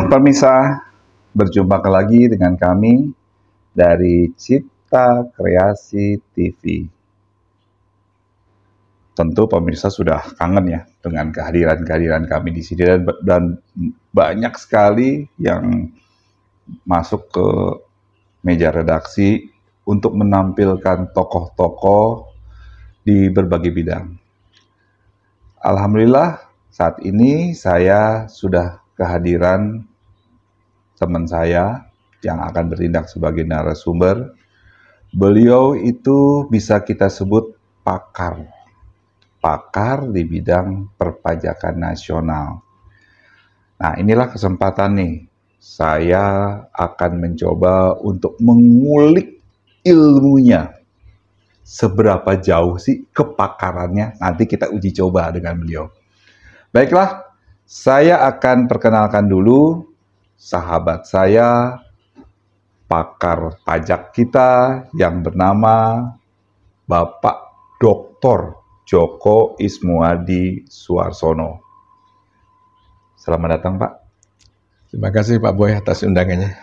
Pemirsa, berjumpa lagi dengan kami dari Cipta Kreasi TV. Tentu pemirsa sudah kangen ya dengan kehadiran kami di sini dan banyak sekali yang masuk ke meja redaksi untuk menampilkan tokoh-tokoh di berbagai bidang. Alhamdulillah saat ini saya sudah kehadiran teman saya yang akan bertindak sebagai narasumber. Beliau itu bisa kita sebut pakar di bidang perpajakan nasional. Nah, inilah kesempatan nih, saya akan mencoba untuk mengulik ilmunya. Seberapa jauh sih kepakarannya, nanti kita uji coba dengan beliau. Baiklah, saya akan perkenalkan dulu sahabat saya, pakar pajak kita yang bernama Bapak Dr. Djoko Ismoadi Suarsono. Selamat datang, Pak. Terima kasih Pak Boy atas undangannya.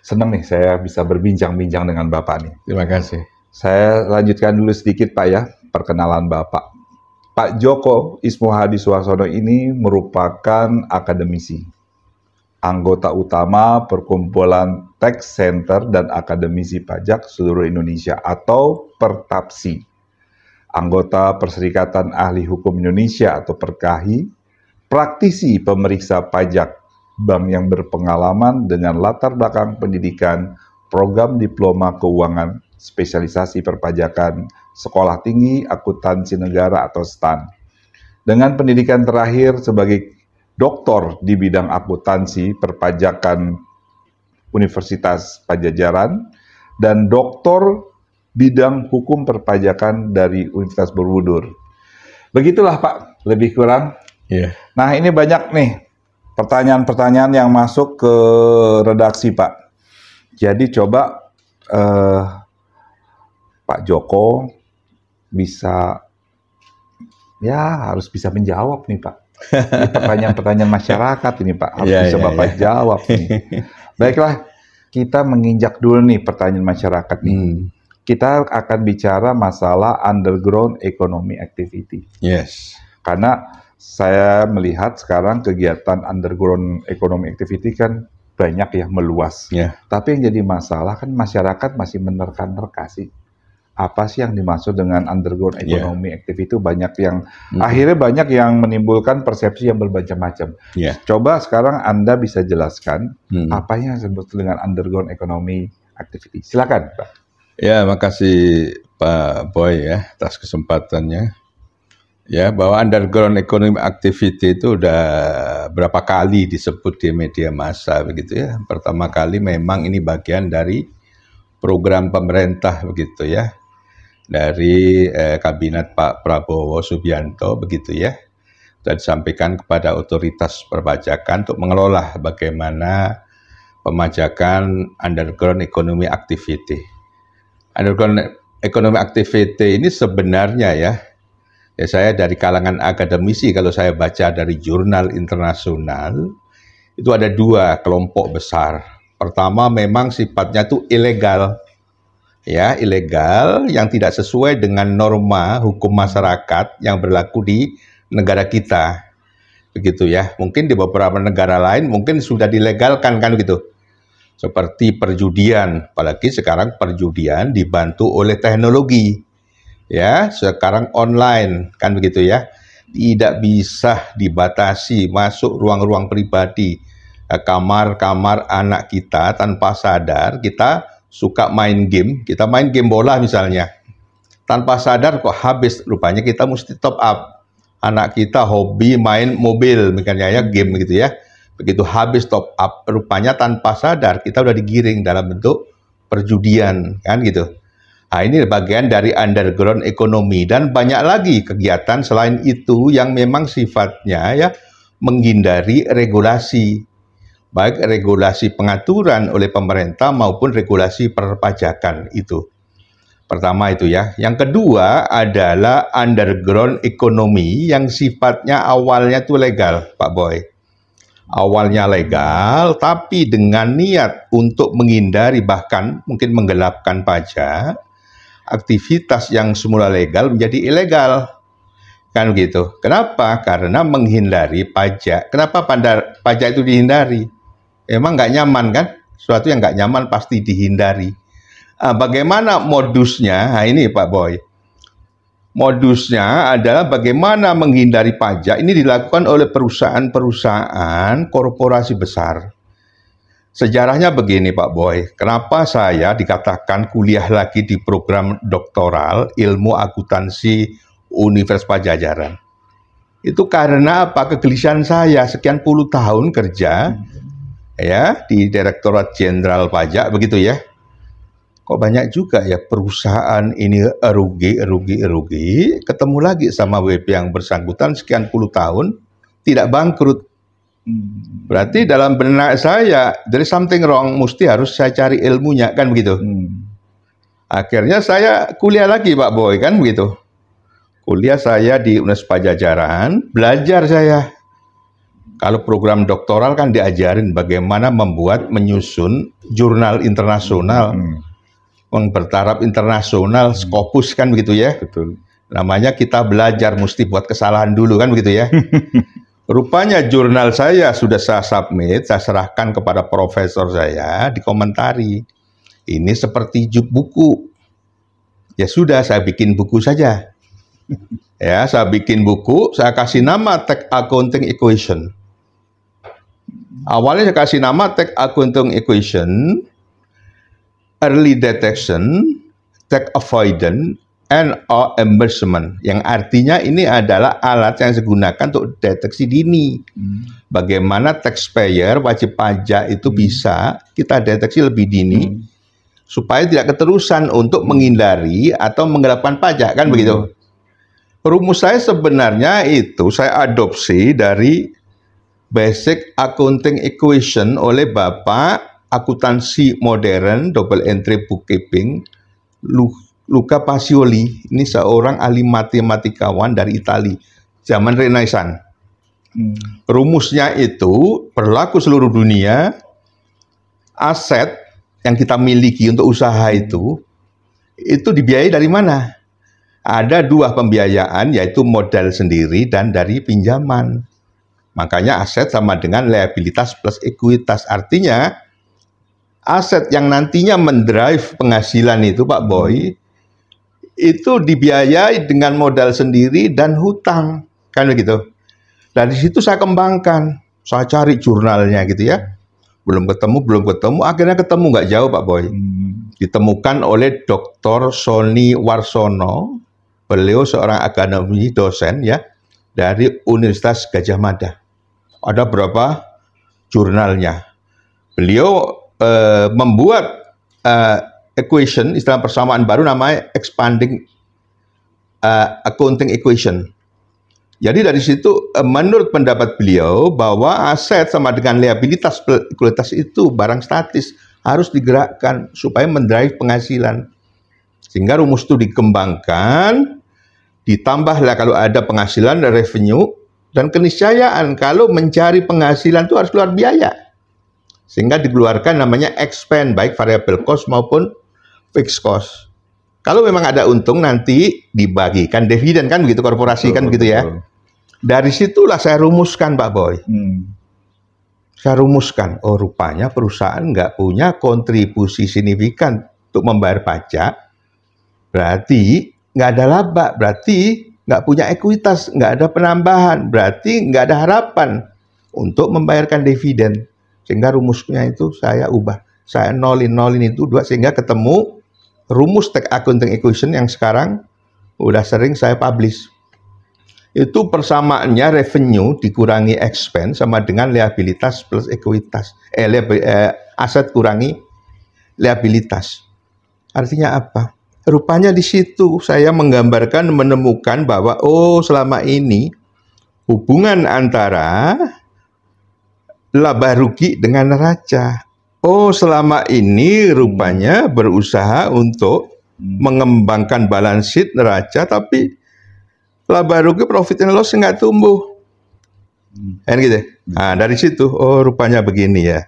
Senang nih saya bisa berbincang-bincang dengan Bapak nih. Terima kasih. Saya lanjutkan dulu sedikit Pak ya, perkenalan Bapak. Pak Djoko Ismoadi Suarsono ini merupakan akademisi, anggota utama Perkumpulan Tax Center dan Akademisi Pajak Seluruh Indonesia atau Pertapsi, anggota Perserikatan Ahli Hukum Indonesia atau Perkahi, praktisi pemeriksa pajak, bank yang berpengalaman dengan latar belakang pendidikan, program diploma keuangan, spesialisasi perpajakan, sekolah tinggi akuntansi negara atau STAN. Dengan pendidikan terakhir sebagai doktor di bidang akuntansi perpajakan Universitas Pajajaran dan doktor bidang hukum perpajakan dari Universitas Borobudur. Begitulah Pak, lebih kurang. Yeah. Nah, ini banyak nih pertanyaan-pertanyaan yang masuk ke redaksi Pak. Jadi coba Pak Djoko harus bisa menjawab nih Pak. Ini pertanyaan-pertanyaan masyarakat ini Pak, harus bisa Bapak jawab nih. Baiklah, kita menginjak dulu nih pertanyaan masyarakat nih. Kita akan bicara masalah underground economy activity. Yes. Karena saya melihat sekarang kegiatan underground economy activity kan banyak ya, meluas. Yeah. Tapi yang jadi masalah kan masyarakat masih menerka-nerka sih. Apa sih yang dimaksud dengan underground economy activity itu banyak yang akhirnya banyak yang menimbulkan persepsi yang bermacam-macam. Yeah. Coba sekarang Anda bisa jelaskan apa yang disebut dengan underground economy activity. Silakan, Pak. Ya, makasih Pak Boy ya atas kesempatannya. Ya, bahwa underground economy activity itu udah berapa kali disebut di media massa begitu ya. Pertama kali memang ini bagian dari program pemerintah begitu ya. Dari kabinet Pak Prabowo Subianto begitu ya. Sudah disampaikan kepada otoritas perpajakan untuk mengelola bagaimana pemajakan underground economy activity. Underground economy activity ini sebenarnya ya saya dari kalangan akademisi, kalau saya baca dari jurnal internasional, itu ada dua kelompok besar. Pertama memang sifatnya itu ilegal, ya ilegal yang tidak sesuai dengan norma hukum masyarakat yang berlaku di negara kita, begitu ya. Mungkin di beberapa negara lain mungkin sudah dilegalkan kan gitu. Seperti perjudian, apalagi sekarang perjudian dibantu oleh teknologi. Ya, sekarang online kan begitu ya. Tidak bisa dibatasi masuk ruang-ruang pribadi, kamar-kamar anak kita tanpa sadar. Kita suka main game, kita main game bola misalnya. Tanpa sadar kok habis, rupanya kita mesti top up. Anak kita hobi main mobil, misalnya ya game gitu ya. Begitu habis top up, rupanya tanpa sadar kita udah digiring dalam bentuk perjudian kan gitu. Nah, ini bagian dari underground economy dan banyak lagi kegiatan selain itu yang memang sifatnya ya menghindari regulasi, baik regulasi pengaturan oleh pemerintah maupun regulasi perpajakan itu. Pertama itu ya. Yang kedua adalah underground economy yang sifatnya awalnya itu legal, Pak Boy. awalnya legal, tapi dengan niat untuk menghindari bahkan mungkin menggelapkan pajak, aktivitas yang semula legal menjadi ilegal. Kan begitu. Kenapa? Karena menghindari pajak. Kenapa pajak itu dihindari? Emang nggak nyaman kan? Sesuatu yang nggak nyaman pasti dihindari. Bagaimana modusnya? Nah, ini Pak Boy. Modusnya adalah bagaimana menghindari pajak. Ini dilakukan oleh perusahaan-perusahaan korporasi besar. Sejarahnya begini Pak Boy. Kenapa saya dikatakan kuliah lagi di program doktoral ilmu akuntansi Universitas Padjadjaran? Itu karena apa? Kegelisahan saya sekian puluh tahun kerja ya di Direktorat Jenderal Pajak begitu ya. Kok banyak juga ya perusahaan ini rugi, ketemu lagi sama WP yang bersangkutan sekian puluh tahun tidak bangkrut. Berarti dalam benak saya there is something wrong, mesti harus saya cari ilmunya kan begitu. Akhirnya saya kuliah lagi Pak Boy kan begitu. Kuliah saya di Universitas Padjadjaran, belajar saya. Kalau program doktoral kan diajarin bagaimana menyusun jurnal internasional. Yang bertaraf internasional, Scopus kan begitu ya. Betul. Namanya kita belajar mesti buat kesalahan dulu kan begitu ya. Rupanya jurnal saya sudah saya submit, saya serahkan kepada profesor saya, dikomentari. Ini seperti buku. Ya sudah, saya bikin buku saja. Ya, saya bikin buku, saya kasih nama Tax Accounting Equation. Awalnya saya kasih nama Tax Accounting Equation, Early Detection, Tax Avoidance, and Reimbursement. Yang artinya ini adalah alat yang saya gunakan untuk deteksi dini. Bagaimana taxpayer, wajib pajak itu bisa kita deteksi lebih dini, supaya tidak keterusan untuk menghindari atau menggelapkan pajak, kan begitu. Rumus saya sebenarnya itu saya adopsi dari Basic Accounting Equation oleh Bapak Akuntansi Modern, Double Entry Bookkeeping, Luca Pacioli. Ini seorang ahli matematikawan dari Italia, zaman Renaissance. Rumusnya itu berlaku seluruh dunia. Aset yang kita miliki untuk usaha itu dibiayai dari mana? Ada dua pembiayaan, yaitu modal sendiri dan dari pinjaman. Makanya aset sama dengan liabilitas plus ekuitas. Artinya aset yang nantinya mendrive penghasilan itu Pak Boy, itu dibiayai dengan modal sendiri dan hutang, kan begitu. Dari situ saya kembangkan, saya cari jurnalnya gitu ya. Belum ketemu, akhirnya ketemu nggak jauh Pak Boy. Ditemukan oleh Dr. Sony Warsono, beliau seorang akademisi dosen ya, dari Universitas Gadjah Mada. Ada berapa jurnalnya. Beliau membuat equation, istilah persamaan baru namanya expanding accounting equation. Jadi dari situ menurut pendapat beliau bahwa aset sama dengan liabilitas plus ekuitas itu barang statis, harus digerakkan supaya mendrive penghasilan. Sehingga rumus itu dikembangkan, ditambahlah kalau ada penghasilan revenue, dan keniscayaan kalau mencari penghasilan itu harus keluar biaya. Sehingga dikeluarkan namanya expense, baik variable cost maupun fixed cost. Kalau memang ada untung nanti dibagikan dividen, kan begitu korporasi, kan begitu ya. Dari situlah saya rumuskan Pak Boy. Saya rumuskan, oh rupanya perusahaan nggak punya kontribusi signifikan untuk membayar pajak, berarti nggak ada laba, berarti nggak punya ekuitas, nggak ada penambahan, berarti nggak ada harapan untuk membayarkan dividen. Sehingga rumusnya itu saya ubah, saya nolin itu dua, sehingga ketemu rumus Tax Accounting Equation yang sekarang udah sering saya publish. Itu persamaannya revenue dikurangi expense sama dengan liabilitas plus ekuitas. Aset kurangi liabilitas. Artinya apa? Rupanya di situ saya menggambarkan, menemukan bahwa oh selama ini hubungan antara laba rugi dengan neraca. Oh selama ini rupanya berusaha untuk mengembangkan balance sheet neraca, tapi laba rugi profit and loss nggak tumbuh. Kan gitu. Nah, dari situ, oh rupanya begini ya.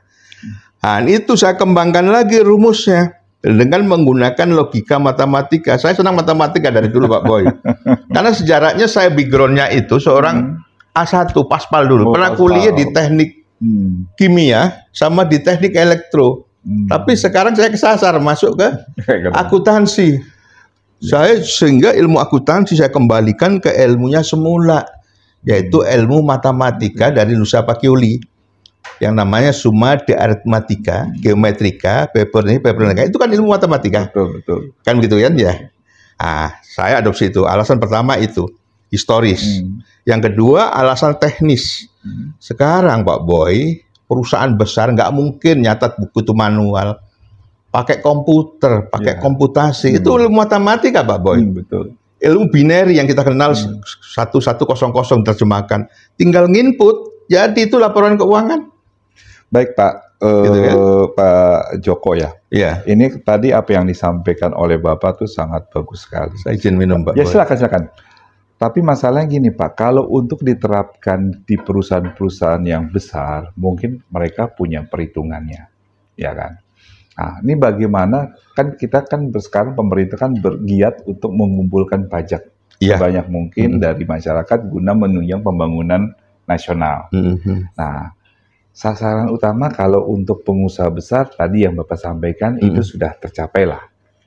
Nah, itu saya kembangkan lagi rumusnya dengan menggunakan logika matematika. Saya senang matematika dari dulu, Pak Boy. Karena sejarahnya saya background-nya itu seorang A1 Paspal dulu. Pernah kuliah di teknik kimia sama di teknik elektro. Tapi sekarang saya kesasar masuk ke akuntansi. Sehingga ilmu akuntansi saya kembalikan ke ilmunya semula, yaitu ilmu matematika dari Nusa Pacioli yang namanya Summa de Arithmetica, Geometrica, Pepernica. Itu kan ilmu matematika. Betul. Kan begitu kan ya? Saya adopsi itu. Alasan pertama itu historis. Yang kedua alasan teknis. Sekarang Pak Boy, perusahaan besar nggak mungkin nyatat buku itu manual. Pakai komputer, pakai komputasi. Itu ilmu matematika, Pak Boy. Betul. Ilmu binary yang kita kenal 1100 terjemahkan. Tinggal nginput, jadi itu laporan keuangan. Baik, Pak. Gitu kan? Pak Joko ya. Iya. Ini tadi apa yang disampaikan oleh Bapak tuh sangat bagus sekali. Saya izin minum, Pak Ya Boy. silakan. Tapi masalahnya gini, Pak. Kalau untuk diterapkan di perusahaan-perusahaan yang besar, mungkin mereka punya perhitungannya, ya kan? Nah, ini bagaimana, kan kita kan sekarang pemerintah kan bergiat untuk mengumpulkan pajak sebanyak mungkin dari masyarakat guna menunjang pembangunan nasional. Nah, sasaran utama kalau untuk pengusaha besar tadi yang Bapak sampaikan itu sudah tercapai lah.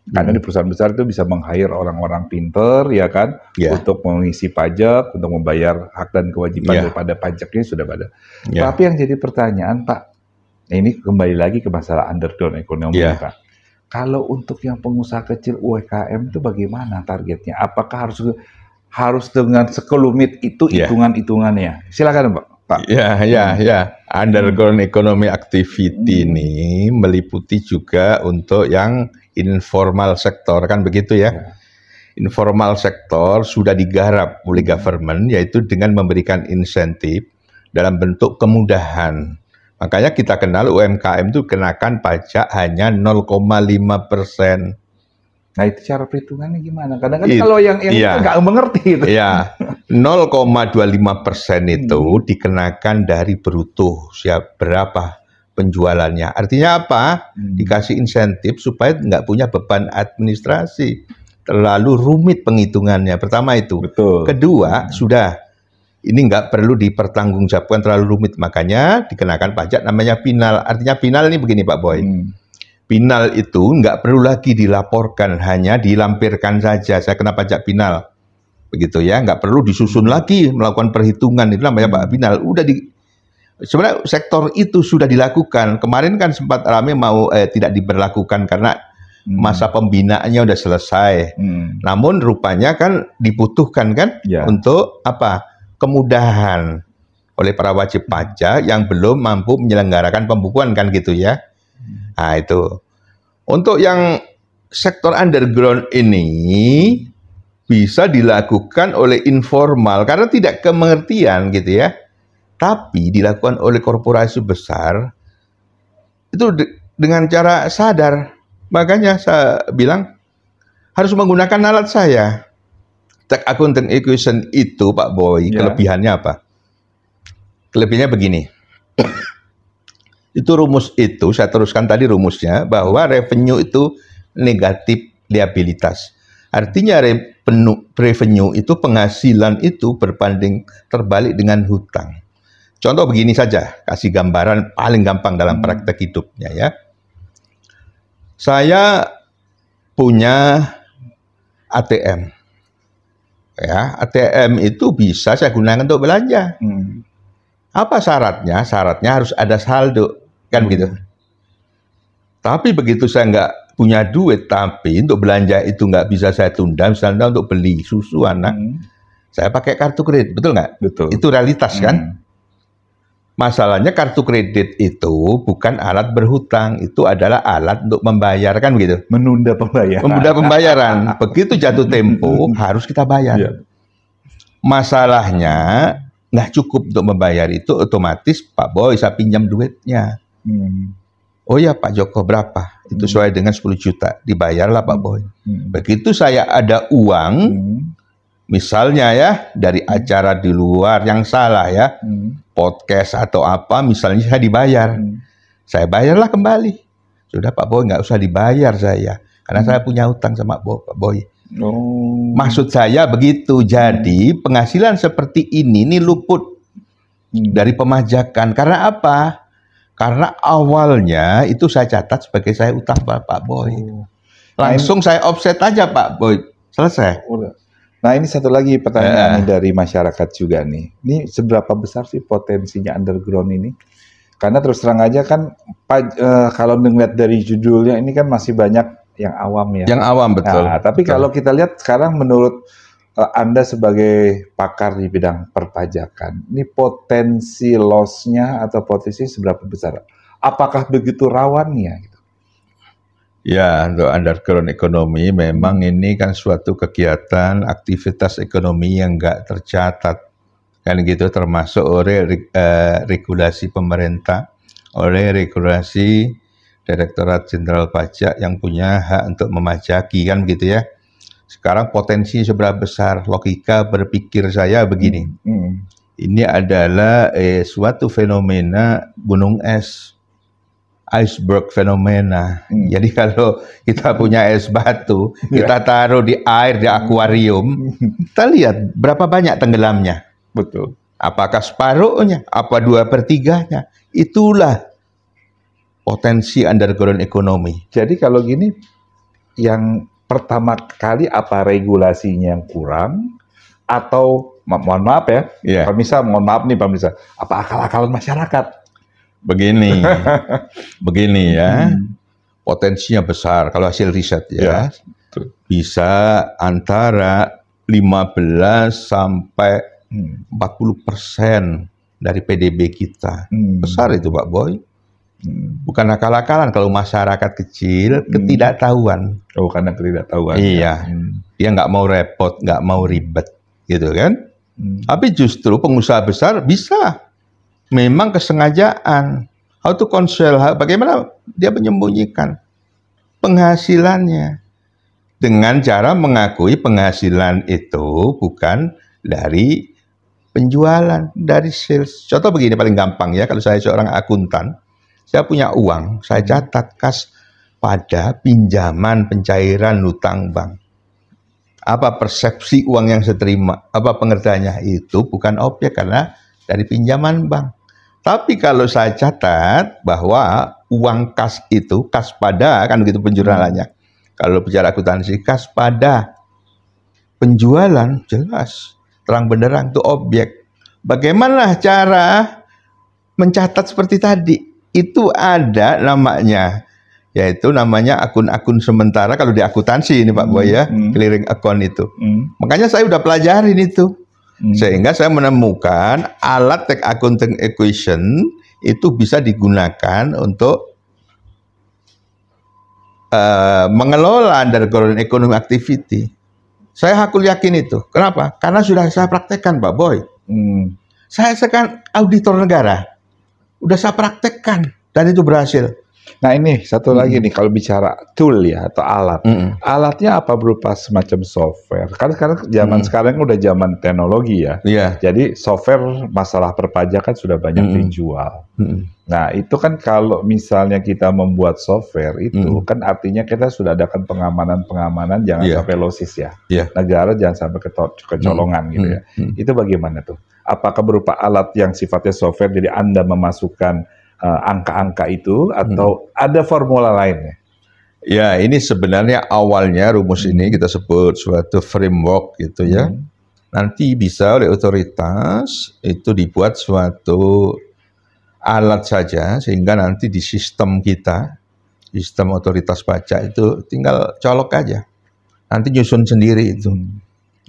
Karena di perusahaan besar itu bisa meng-hire orang-orang pinter, ya kan, untuk mengisi pajak, untuk membayar hak dan kewajiban daripada pajaknya sudah ada. Tapi yang jadi pertanyaan, Pak, ini kembali lagi ke masalah underground ekonomi, Pak. Kalau untuk yang pengusaha kecil UMKM itu bagaimana targetnya? Apakah harus dengan sekelumit itu hitungan-hitungannya? Silakan, Pak. Ya. Underground economy activity ini meliputi juga untuk yang informal sektor, kan begitu ya. Informal sektor sudah digarap oleh government, yaitu dengan memberikan insentif dalam bentuk kemudahan. Makanya kita kenal UMKM itu kenakan pajak hanya 0,5%. Nah, itu cara perhitungannya gimana? Kadang-kadang kalau yang nggak mengerti itu. Iya, 0,25% itu dikenakan dari bruto berapa penjualannya. Artinya apa? Dikasih insentif supaya nggak punya beban administrasi. Terlalu rumit penghitungannya. Pertama itu. Betul. Kedua, sudah. Ini nggak perlu dipertanggungjawabkan terlalu rumit. Makanya dikenakan pajak namanya pinal. Artinya pinal ini begini Pak Boy. Pinal itu nggak perlu lagi dilaporkan, hanya dilampirkan saja. Saya kena pajak pinal. Begitu ya, nggak perlu disusun lagi, melakukan perhitungan. Itu namanya Pak Pinal. Sebenarnya sektor itu sudah dilakukan. Kemarin kan sempat rame mau tidak diberlakukan karena masa pembinaannya udah selesai. Namun rupanya kan dibutuhkan kan untuk apa? Kemudahan oleh para wajib pajak yang belum mampu menyelenggarakan pembukuan kan gitu ya. Nah itu. Untuk yang sektor underground ini bisa dilakukan oleh informal karena tidak kemengertian gitu ya. Tapi dilakukan oleh korporasi besar itu dengan cara sadar. Makanya saya bilang harus menggunakan alat saya. Tax accounting equation itu Pak Boy, kelebihannya apa? Kelebihannya begini. Itu rumus itu, saya teruskan tadi rumusnya, bahwa revenue itu negatif liabilitas. Artinya revenue itu penghasilan itu berbanding terbalik dengan hutang. Contoh begini saja, kasih gambaran paling gampang dalam praktek hidupnya ya. Saya punya ATM. Ya, ATM itu bisa saya gunakan untuk belanja. Apa syaratnya? Syaratnya harus ada saldo, kan gitu. Tapi begitu saya nggak punya duit, tapi untuk belanja itu nggak bisa saya tunda, misalnya untuk beli susu anak, saya pakai kartu kredit, betul nggak? Betul. Itu realitas kan? Masalahnya kartu kredit itu bukan alat berhutang, itu adalah alat untuk membayar kan gitu. Menunda pembayaran. Menunda pembayaran. Begitu jatuh tempo harus kita bayar. Masalahnya nggak cukup untuk membayar itu, otomatis Pak Boy saya pinjam duitnya. Oh ya Pak Joko berapa? Itu sesuai dengan 10 juta. Dibayarlah Pak Boy. Begitu saya ada uang, misalnya ya dari acara di luar yang salah ya. podcast atau apa, misalnya saya dibayar, saya bayarlah kembali. Sudah Pak Boy, nggak usah dibayar saya, karena saya punya utang sama Pak Boy. Oh. Maksud saya begitu. Jadi penghasilan seperti ini luput dari pemajakan. Karena apa? Karena awalnya itu saya catat sebagai saya utang Pak Boy. Langsung saya offset aja Pak Boy. Selesai. Nah ini satu lagi pertanyaan dari masyarakat juga nih. Ini seberapa besar sih potensinya underground ini? Karena terus terang aja kan, kalau melihat dari judulnya ini kan masih banyak yang awam ya. Yang awam, betul. Nah, tapi kalau kita lihat sekarang menurut Anda sebagai pakar di bidang perpajakan, ini potensi loss-nya atau potensi seberapa besar? Apakah begitu rawannya? Gitu? Ya, untuk underground ekonomi memang ini kan suatu kegiatan aktivitas ekonomi yang nggak tercatat, kan gitu, termasuk oleh regulasi pemerintah, oleh regulasi Direktorat Jenderal Pajak yang punya hak untuk memajaki, kan gitu ya. Sekarang potensi seberapa besar? Logika berpikir saya begini, ini adalah suatu fenomena gunung es. Iceberg fenomena. Jadi kalau kita punya es batu, kita taruh di air, di akuarium, kita lihat berapa banyak tenggelamnya. Betul. Apakah separuhnya? Apa 2/3-nya? Itulah potensi underground ekonomi. Jadi kalau gini, yang pertama kali apa regulasinya yang kurang? Atau, mohon maaf ya, pemirsa, mohon maaf nih pemirsa, apa akal-akalan masyarakat? Begini ya, potensinya besar kalau hasil riset ya, bisa antara 15 sampai 40% dari PDB kita. Besar itu Pak Boy. Bukan akal-akalan kalau masyarakat kecil ketidaktahuan. Oh, karena ketidaktahuan. Iya, dia nggak mau repot, nggak mau ribet, gitu kan? Tapi justru pengusaha besar bisa. Memang kesengajaan. How to conceal, bagaimana dia menyembunyikan penghasilannya dengan cara mengakui penghasilan itu bukan dari penjualan, dari sales. Contoh begini paling gampang ya, kalau saya seorang akuntan, saya punya uang, saya catat kas pada pinjaman pencairan hutang bank. Apa persepsi uang yang saya terima? Apa pengertiannya? Itu bukan objek karena dari pinjaman bank. Tapi kalau saya catat bahwa uang kas itu, kas pada, kan begitu penjuralannya. Kalau bicara akuntansi, kas pada penjualan, jelas. Terang benderang, itu objek. Bagaimana cara mencatat seperti tadi? Itu ada namanya, yaitu namanya akun-akun sementara kalau di akuntansi ini Pak Boy ya, clearing account itu. Makanya saya udah pelajarin itu. Sehingga saya menemukan alat take accounting equation itu bisa digunakan untuk mengelola underground economic activity. Saya hakul yakin itu. Kenapa? Karena sudah saya praktekkan Pak Boy. Saya kan auditor negara. Udah saya praktekkan dan itu berhasil. Nah ini satu lagi nih, kalau bicara tool ya atau alat, alatnya apa berupa semacam software? Karena sekarang zaman sekarang udah zaman teknologi ya. Jadi software masalah perpajakan sudah banyak dijual. Nah itu kan kalau misalnya kita membuat software itu kan artinya kita sudah adakan pengamanan jangan sampai losis ya. Negara jangan sampai kecolongan gitu ya. Itu bagaimana tuh? Apakah berupa alat yang sifatnya software jadi Anda memasukkan angka-angka itu atau ada formula lainnya? Ya, ini sebenarnya awalnya rumus ini kita sebut suatu framework gitu ya. Nanti bisa oleh otoritas itu dibuat suatu alat saja sehingga nanti di sistem kita, sistem otoritas pajak itu tinggal colok aja. Nanti nyusun sendiri itu.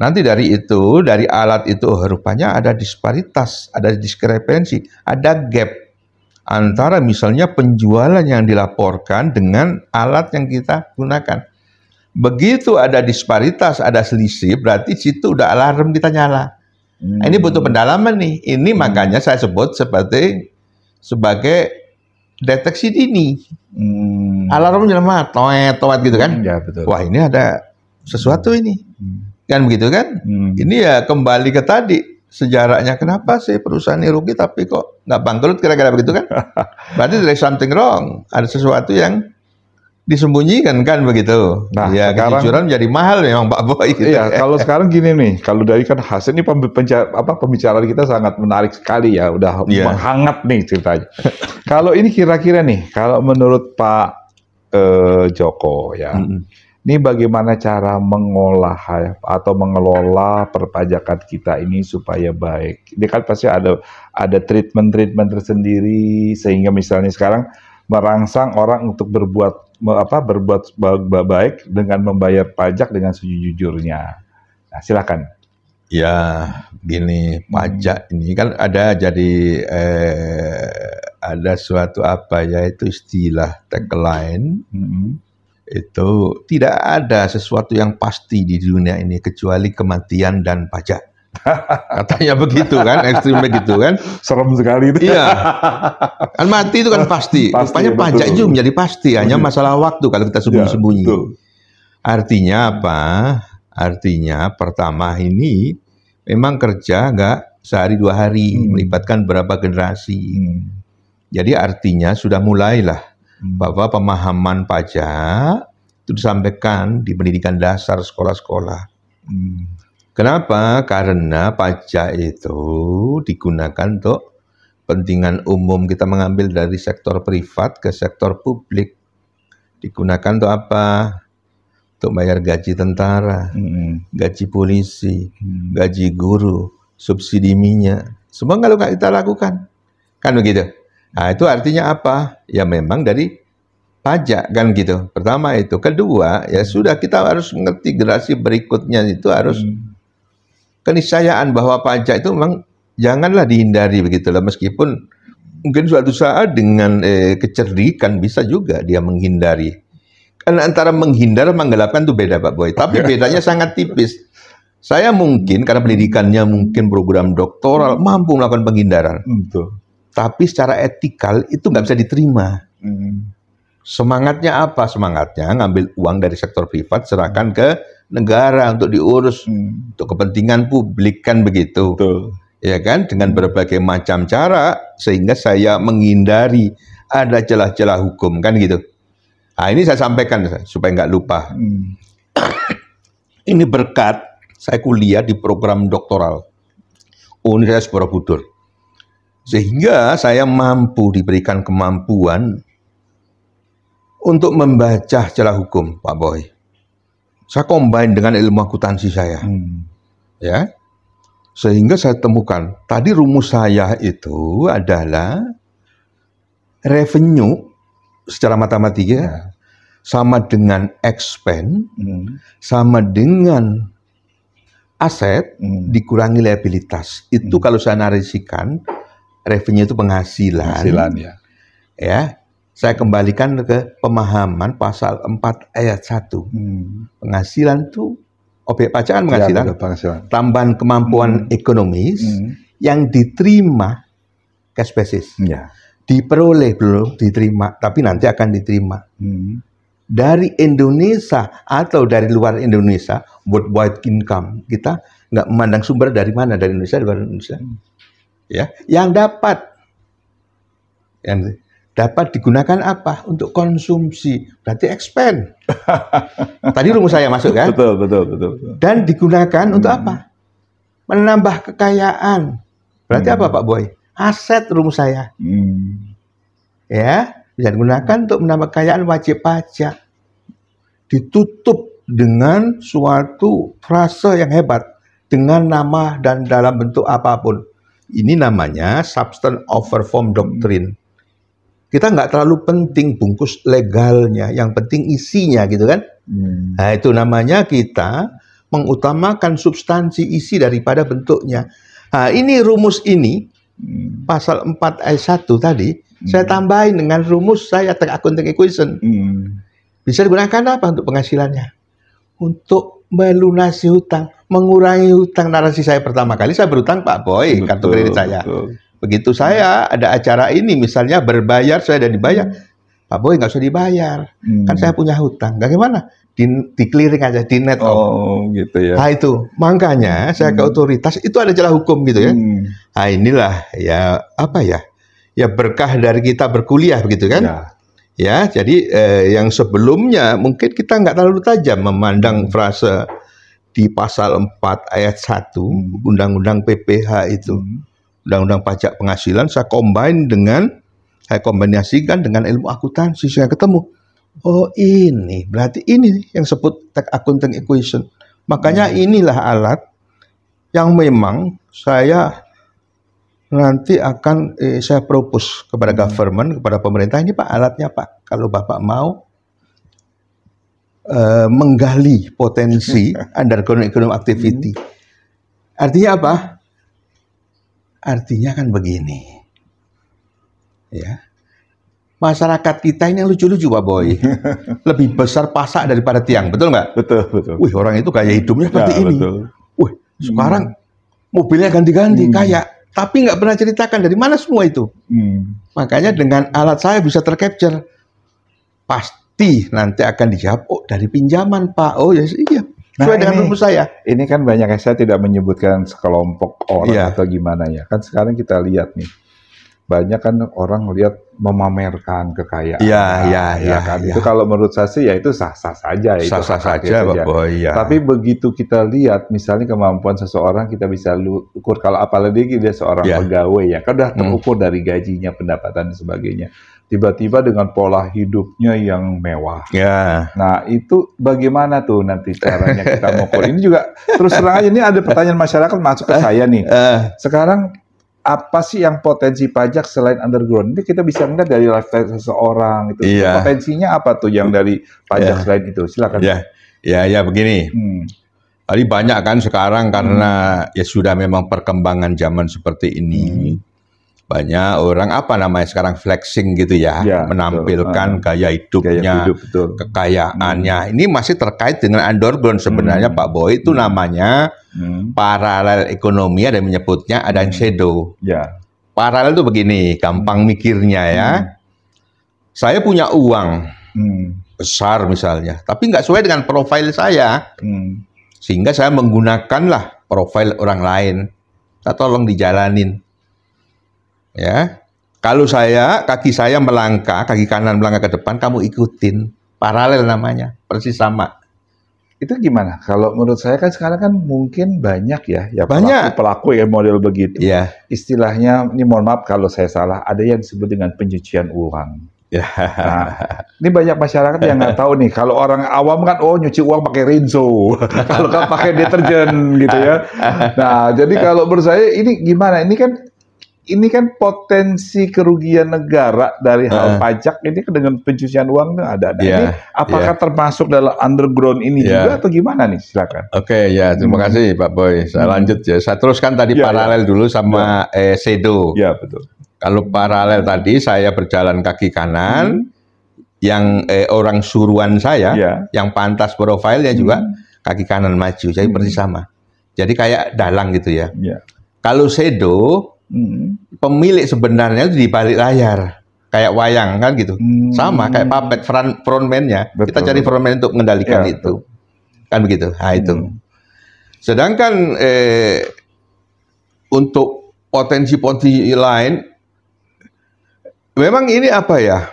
Nanti dari itu, dari alat itu rupanya ada disparitas, ada diskrepensi, ada gap antara misalnya penjualan yang dilaporkan dengan alat yang kita gunakan. Begitu ada disparitas, ada selisih, berarti situ udah alarm kita nyala. Ini butuh pendalaman nih. Ini makanya saya sebut sebagai deteksi dini. Alarm nyala, toet gitu kan. Ya, betul. Wah ini ada sesuatu ini. Kan begitu kan? Ini ya kembali ke tadi. sejarahnya, kenapa sih perusahaan ini rugi tapi kok nggak bangkrut, kira-kira begitu kan? Berarti there is something wrong, ada sesuatu yang disembunyikan kan begitu. Nah, ya, sekarang kejujuran menjadi mahal memang Pak Boy. Gitu. Iya, kalau sekarang gini nih, kalau dari kan hasil ini pembicaraan kita sangat menarik sekali ya, udah menghangat nih ceritanya. Kalau ini kira-kira nih, kalau menurut Pak Joko ya, ini bagaimana cara mengolah atau mengelola perpajakan kita ini supaya baik? Ini kan pasti ada treatment tersendiri sehingga misalnya sekarang merangsang orang untuk berbuat baik dengan membayar pajak dengan sejujurnya. Nah, silakan. Ya, gini, pajak ini kan ada ada suatu yaitu istilah tagline. Itu tidak ada sesuatu yang pasti di dunia ini kecuali kematian dan pajak. Katanya begitu kan, ekstrim begitu kan. Serem sekali itu. Iya. Kan mati itu kan pasti. Rupanya pajak itu menjadi pasti, hanya masalah waktu kalau kita sembunyi-sembunyi. Ya, artinya apa? Artinya pertama ini memang kerja nggak sehari 2 hari, melibatkan berapa generasi. Jadi artinya sudah mulailah bahwa pemahaman pajak itu disampaikan di pendidikan dasar sekolah-sekolah. Kenapa? Karena pajak itu digunakan untuk kepentingan umum. Kita mengambil dari sektor privat ke sektor publik. Digunakan untuk apa? Untuk bayar gaji tentara, gaji polisi, gaji guru, subsidi minyak. Semua kalau nggak kita lakukan. Kan begitu. Nah, itu artinya apa? Ya memang dari pajak kan gitu. Pertama itu. Kedua, ya sudah kita harus mengerti generasi berikutnya itu harus keniscayaan bahwa pajak itu memang janganlah dihindari begitulah. Meskipun mungkin suatu saat dengan kecerdikan bisa juga dia menghindari. Karena antara menghindar dan menggelapkan itu beda Pak Boy. Tapi bedanya sangat tipis. Saya mungkin karena pendidikannya mungkin program doktoral mampu melakukan penghindaran. Tapi secara etikal itu nggak bisa diterima. Semangatnya apa? Semangatnya ngambil uang dari sektor privat, serahkan ke negara untuk diurus, untuk kepentingan publik kan begitu. Ya kan? Dengan berbagai macam cara, sehingga saya menghindari ada celah-celah hukum kan gitu. Nah ini saya sampaikan supaya nggak lupa. Ini berkat saya kuliah di program doktoral Universitas Borobudur. Sehingga saya mampu diberikan kemampuan untuk membaca celah hukum, Pak Boy. Saya combine dengan ilmu akuntansi saya. Ya. Sehingga saya temukan, tadi rumus saya itu adalah revenue secara matematika sama dengan expense sama dengan aset dikurangi liabilitas. Itu kalau saya narasikan, revenue itu penghasilan ya. Ya, saya kembalikan ke pemahaman pasal 4 ayat 1. Penghasilan itu objek pajak kan penghasilan. Ya, tambahan kemampuan ekonomis yang diterima cash basis. Diperoleh belum diterima, tapi nanti akan diterima. Dari Indonesia atau dari luar Indonesia, worldwide income. Kita nggak memandang sumber dari mana, dari Indonesia, dari luar Indonesia. Ya, yang dapat digunakan apa? Untuk konsumsi, berarti expand. Tadi rumus saya masuk kan? Betul. Dan digunakan untuk apa? Menambah kekayaan. Berarti apa Pak Boy? Aset rumus saya. Ya, bisa digunakan untuk menambah kekayaan, wajib pajak. Ditutup dengan suatu frase yang hebat, dengan nama dan dalam bentuk apapun. Ini namanya substance over form doctrine. Kita nggak terlalu penting bungkus legalnya, yang penting isinya gitu kan. Nah itu namanya kita mengutamakan substansi isi daripada bentuknya. Nah ini rumus ini, pasal 4 ayat 1 tadi, saya tambahin dengan rumus saya accounting equation. Bisa digunakan apa untuk penghasilannya? Untuk melunasi hutang, mengurangi hutang. Narasi saya pertama kali, saya berhutang Pak Boy, kartu kredit saya. Begitu saya ada acara ini, misalnya berbayar, saya ada dibayar. Pak Boy nggak usah dibayar, kan saya punya hutang. Bagaimana? di clearing aja, di net off. Oh, gitu ya. Nah itu, makanya saya ke otoritas itu ada celah hukum gitu ya. Nah inilah ya apa ya, ya berkah dari kita berkuliah begitu kan. Ya. Ya, jadi yang sebelumnya mungkin kita nggak terlalu tajam memandang frase di pasal 4 ayat 1 Undang-Undang PPH itu. Undang-Undang Pajak Penghasilan saya kombinasikan dengan ilmu akuntansi, saya ketemu. Oh ini, berarti ini yang sebut tax accounting equation. Makanya inilah alat yang memang saya nanti akan saya propose kepada government, kepada pemerintah, ini Pak alatnya Pak. Kalau Bapak mau menggali potensi underground economic activity. Artinya apa? Artinya kan begini. Ya. Masyarakat kita ini yang lucu-lucu Pak Boy. Lebih besar pasak daripada tiang, betul nggak? Betul, betul. Wih, orang itu gaya hidupnya seperti ini. Betul. Wih, sekarang mobilnya ganti-ganti, kaya. Tapi nggak pernah ceritakan dari mana semua itu. Makanya dengan alat saya bisa tercapture. Pasti nanti akan dijawab, oh dari pinjaman Pak. Oh ya iya, sesuai dengan rumus saya. Ini kan banyak yang saya tidak menyebutkan sekelompok orang atau gimana ya. Kan sekarang kita lihat nih. Banyak kan orang lihat memamerkan kekayaan. Iya. Kan? Itu kalau menurut saya sih ya itu sah-sah saja. Sah-sah saja, Pak Boy. Ya. Tapi begitu kita lihat, misalnya kemampuan seseorang kita bisa ukur. Kalau apalagi dia seorang pegawai ya, kan udah terukur dari gajinya, pendapatan dan sebagainya. Tiba-tiba dengan pola hidupnya yang mewah. Ya. Nah itu bagaimana tuh nanti caranya kita mengukur? Ini juga terus terang aja, ini ada pertanyaan masyarakat masuk ke saya nih. Sekarang apa sih yang potensi pajak selain underground? Ini kita bisa melihat dari lifestyle seseorang itu. Potensinya apa tuh yang dari pajak selain itu? Silakan. Ya begini. Tadi banyak kan sekarang karena ya sudah memang perkembangan zaman seperti ini. Banyak orang apa namanya sekarang flexing gitu ya, menampilkan gaya hidupnya, kekayaannya. Ini masih terkait dengan underground sebenarnya Pak Boy, itu namanya paralel ekonomi, ada yang menyebutnya, ada yang shadow. Paralel itu begini, gampang mikirnya ya. Saya punya uang besar misalnya, tapi nggak sesuai dengan profil saya, sehingga saya menggunakanlah profil orang lain. Saya tolong dijalanin. Ya, kalau kaki saya melangkah, kaki kanan melangkah ke depan, kamu ikutin, paralel namanya, persis sama. Itu gimana? Kalau menurut saya kan sekarang kan mungkin banyak ya banyak pelaku ya model begitu. Ya. Istilahnya, ini mohon maaf kalau saya salah, ada yang disebut dengan pencucian uang. Nah, ini banyak masyarakat yang nggak tahu nih. Kalau orang awam kan, oh nyuci uang pakai Rinso, kalau kan pakai deterjen gitu ya. Nah, jadi kalau menurut saya ini gimana? Ini kan potensi kerugian negara dari hal pajak ini dengan pencucian uang itu ada. Ini apakah termasuk dalam underground ini juga atau gimana nih? Silakan. Oke, terima kasih Pak Boy. Saya lanjut ya. Saya teruskan tadi paralel dulu sama shadow. Ya, betul. Kalau paralel tadi saya berjalan kaki kanan, yang orang suruhan saya, yang pantas profilnya juga kaki kanan maju. Jadi persis sama. Jadi kayak dalang gitu ya. Kalau shadow, pemilik sebenarnya itu di balik layar, kayak wayang kan gitu, sama kayak puppet frontman-nya. Kita cari frontman untuk mengendalikan itu, kan begitu. Nah itu. Sedangkan untuk potensi-potensi lain, memang ini apa ya?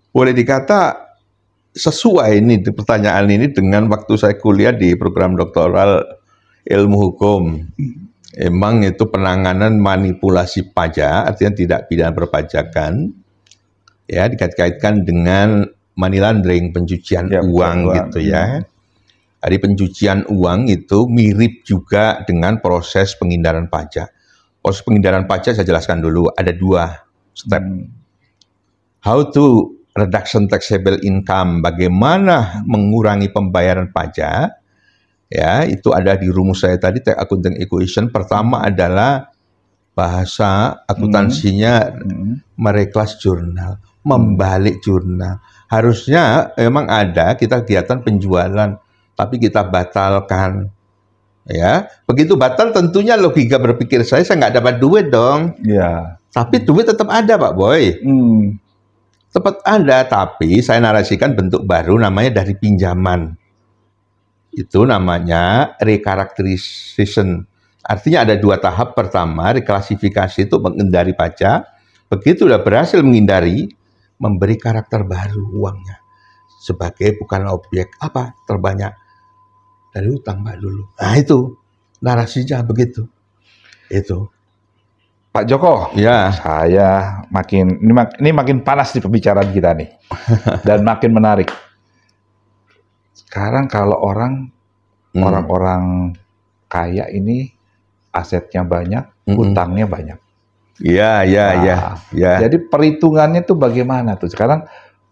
Boleh dikata sesuai ini pertanyaan ini dengan waktu saya kuliah di program doktoral ilmu hukum. Emang itu penanganan manipulasi pajak, artinya tidak pidana perpajakan, ya dikait-kaitkan dengan money laundering, pencucian uang gitu ya. Jadi pencucian uang itu mirip juga dengan proses penghindaran pajak. Proses penghindaran pajak saya jelaskan dulu, ada 2 step. How to reduction taxable income, bagaimana mengurangi pembayaran pajak. Ya, itu ada di rumus saya tadi, tax accounting equation. Pertama adalah bahasa akuntansinya mereklas jurnal, membalik jurnal. Harusnya memang ada kita kegiatan penjualan, tapi kita batalkan. Ya, begitu batal tentunya logika berpikir saya nggak dapat duit dong. Tapi duit tetap ada Pak Boy. Tetap ada, tapi saya narasikan bentuk baru namanya dari pinjaman. Itu namanya recharacterization. Artinya ada 2 tahap. Pertama, reklasifikasi itu menghindari pajak. Begitu udah berhasil menghindari, memberi karakter baru uangnya. Sebagai bukan objek apa terbanyak dari utang Pak dulu. Nah itu narasinya begitu. Itu. Pak Joko, Ya. saya ini makin panas di pembicaraan kita nih, dan makin menarik. Sekarang kalau orang-orang kaya ini asetnya banyak, utangnya banyak. Ya. Jadi perhitungannya tuh bagaimana tuh? Sekarang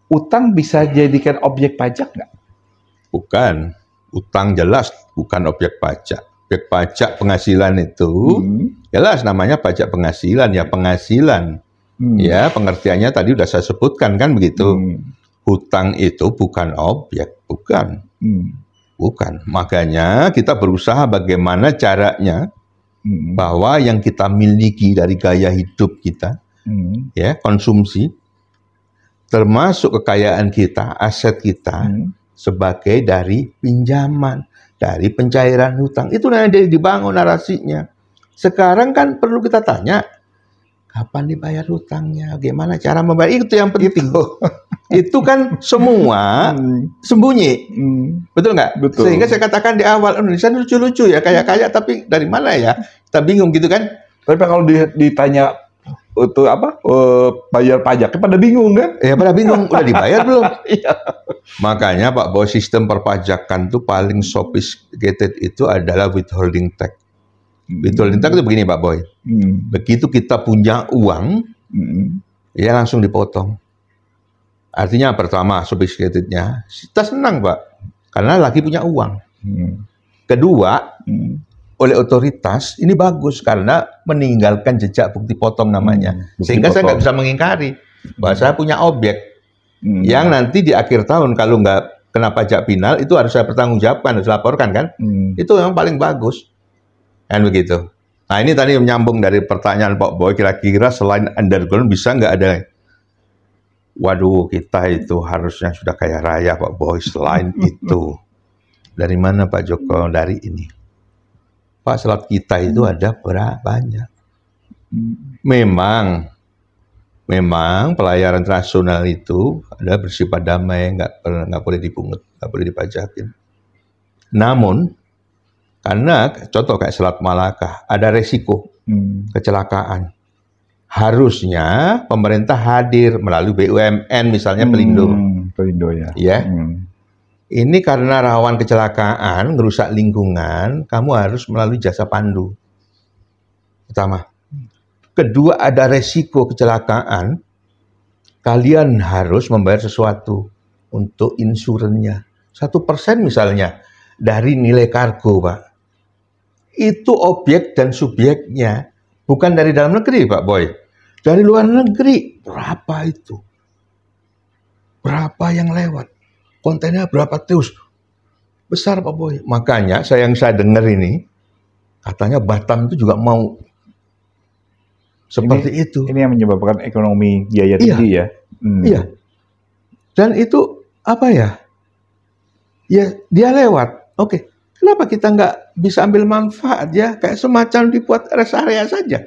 utang bisa jadikan objek pajak nggak? Bukan. Utang jelas bukan objek pajak. Objek pajak penghasilan itu jelas namanya pajak penghasilan, ya penghasilan. Ya, pengertiannya tadi udah saya sebutkan kan begitu. Hutang itu bukan objek, bukan. Bukan. Makanya kita berusaha bagaimana caranya bahwa yang kita miliki dari gaya hidup kita, ya, konsumsi, termasuk kekayaan kita, aset kita, sebagai dari pinjaman, dari pencairan hutang. Itu yang dibangun narasinya. Sekarang kan perlu kita tanya, kapan dibayar hutangnya, bagaimana cara membayar, itu yang penting. Itu kan semua sembunyi. Betul nggak? Betul. Sehingga saya katakan di awal, Indonesia lucu-lucu ya, kaya-kaya tapi dari mana ya? Kita bingung gitu kan? Tapi kalau ditanya itu bayar pajaknya pada bingung kan? Ya pada bingung, udah dibayar belum? Makanya Pak, bahwa sistem perpajakan itu paling sophisticated itu adalah withholding tax. Withholding tax itu begini Pak Boy. Begitu kita punya uang, ya langsung dipotong. Artinya pertama sophisticatednya, kita senang Pak, karena lagi punya uang. Kedua, oleh otoritas ini bagus karena meninggalkan jejak bukti potong namanya, sehingga saya nggak bisa mengingkari bahwa saya punya objek yang nanti di akhir tahun kalau nggak kena pajak final itu harus saya pertanggungjawabkan, harus laporkan kan, itu yang paling bagus, kan begitu. Nah ini tadi menyambung dari pertanyaan Pak Boy, kira-kira selain underground bisa nggak ada? Waduh, kita itu harusnya sudah kaya raya Pak Boy. Selain itu, dari mana Pak Joko? Dari ini. Pak, selat kita itu ada berapa banyak? Memang pelayaran internasional itu ada bersifat damai, nggak boleh dipungut, nggak boleh dipajakin. Namun, karena contoh kayak Selat Malaka, ada resiko kecelakaan. Harusnya pemerintah hadir melalui BUMN misalnya Pelindo. Pelindo ya. Ya. Ini karena rawan kecelakaan, merusak lingkungan, kamu harus melalui jasa pandu. Pertama. Kedua, ada resiko kecelakaan, kalian harus membayar sesuatu untuk insurannya. 1% misalnya dari nilai kargo, Pak. Itu objek dan subjeknya bukan dari dalam negeri, Pak Boy. Dari luar negeri, berapa itu? Berapa yang lewat? Kontennya berapa terus? Besar, Pak Boy. Makanya yang saya dengar ini, katanya Batam itu juga mau seperti itu. Ini yang menyebabkan ekonomi biaya tinggi ya? Iya. Dan itu apa ya? Ya, dia lewat. Oke. Kenapa kita nggak bisa ambil manfaat ya? Kayak semacam dibuat rest area saja.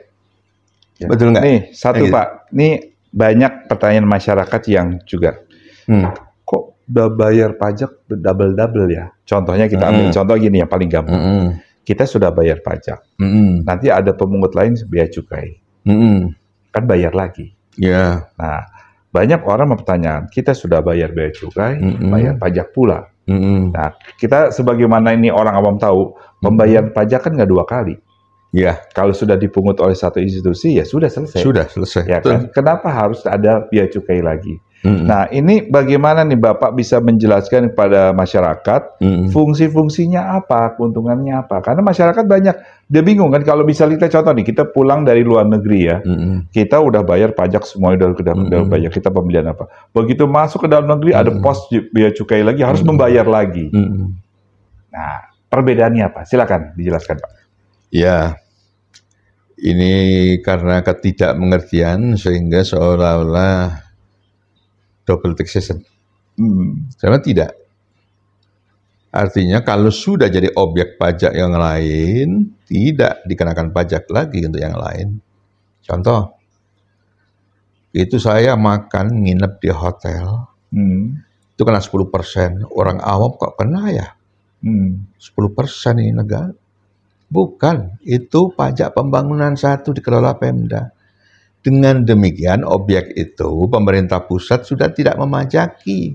Ya. Betul nggak? Nih, satu Pak. Nih banyak pertanyaan masyarakat yang juga, kok udah bayar pajak double-double ya? Contohnya kita ambil contoh gini yang paling gampang. Kita sudah bayar pajak. Nanti ada pemungut lain bea cukai. Kan bayar lagi. Yeah. Nah, banyak orang mempertanyakan, kita sudah bayar bea cukai, bayar pajak pula. Nah, kita sebagaimana ini orang awam tahu, membayar pajak kan nggak 2 kali. Ya. Kalau sudah dipungut oleh satu institusi, ya sudah selesai. Sudah selesai. Ya kan? Kenapa harus ada bea cukai lagi? Nah, ini bagaimana nih Bapak bisa menjelaskan kepada masyarakat fungsi-fungsinya apa, keuntungannya apa? Karena masyarakat banyak, dia bingung kan kalau misalnya kita contoh nih, kita pulang dari luar negeri ya, kita udah bayar pajak semuanya udah bayar, kita pembelian apa. Begitu masuk ke dalam negeri ada pos bea cukai lagi, harus membayar lagi. Nah, perbedaannya apa? Silakan dijelaskan Pak. Ya, ini karena ketidakmengertian sehingga seolah-olah double taxation. Karena tidak. Artinya kalau sudah jadi objek pajak yang lain, tidak dikenakan pajak lagi untuk yang lain. Contoh, itu saya makan nginep di hotel, itu kena 10%. Orang awam kok kena ya? 10% ini negara. Bukan, itu pajak pembangunan satu dikelola Pemda. Dengan demikian objek itu pemerintah pusat sudah tidak memajaki.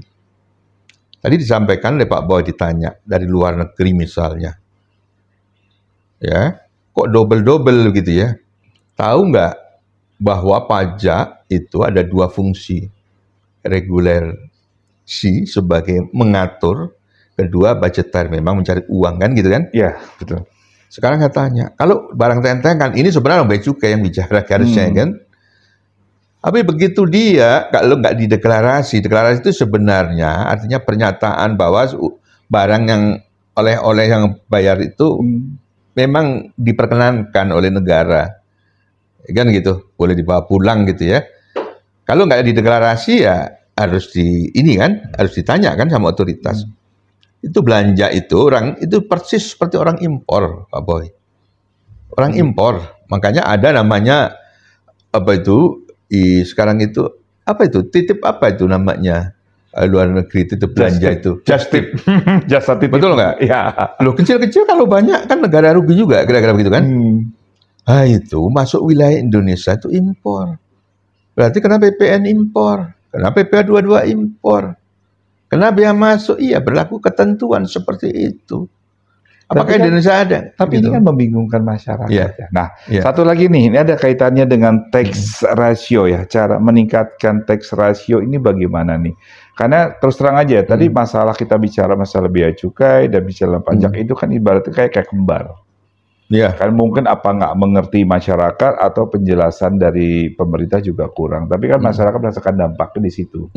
Tadi disampaikan oleh Pak Boy, ditanya dari luar negeri misalnya. Ya, kok double-double gitu ya? Tahu nggak bahwa pajak itu ada dua fungsi. Regulasi sebagai mengatur, kedua budgeter, memang mencari uang kan gitu kan? Iya, betul. Sekarang saya tanya, kalau barang tentengan ini sebenarnya bea cukai yang bicara harusnya kan? Tapi begitu dia, kalau nggak dideklarasi, deklarasi itu sebenarnya artinya pernyataan bahwa barang yang oleh-oleh yang bayar itu memang diperkenankan oleh negara. Kan gitu, boleh dibawa pulang gitu ya. Kalau nggak dideklarasi ya harus harus ditanya kan sama otoritas. Itu belanja itu orang, itu persis seperti orang impor, Pak Boy. Orang impor, makanya ada namanya, sekarang itu titip apa itu namanya, luar negeri titip belanja itu just tip. Jasa titip, betul nggak? Ya. Loh, kecil-kecil kalau banyak kan negara rugi juga, kira-kira begitu kan? Itu masuk wilayah Indonesia itu impor, berarti kena PPN impor, kena PPh 22 impor, kena bea masuk, iya berlaku ketentuan seperti itu. Apakah Indonesia ada? Tapi gitu. Ini kan membingungkan masyarakat. Yeah. Ya. Nah, satu lagi nih, ini ada kaitannya dengan tax ratio ya. Cara meningkatkan tax ratio ini bagaimana nih? Karena terus terang aja, tadi masalah kita bicara masalah bea cukai dan bicara pajak itu kan ibaratnya kayak kembar. Ya. Kan mungkin apa nggak mengerti masyarakat atau penjelasan dari pemerintah juga kurang. Tapi kan masyarakat merasakan dampaknya di situ.